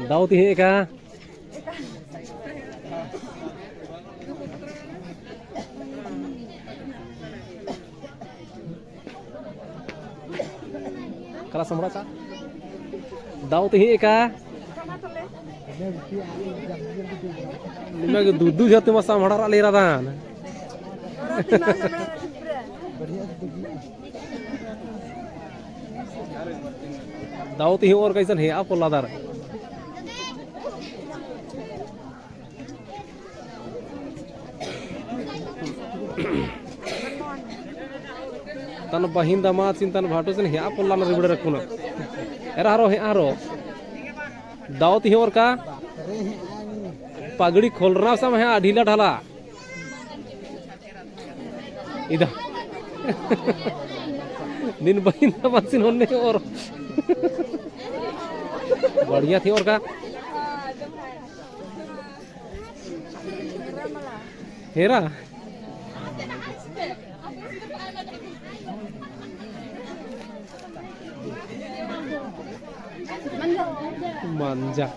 दाऊ ती का कला समोराचा दाऊ ती का निमग दूध जाते मसा म्हणारा ले रहा था दाऊ ती और कैसन है आप लादार तन बहिन दामाद चिंतन भाटो से हे आप लाना रिबड़े रखुना हे आरो दाऊ ती और का पगड़ी खोलना सब है ढीला ढाला इधर दिन बहिन दामाद होने और बढ़िया थी और का हेरा manja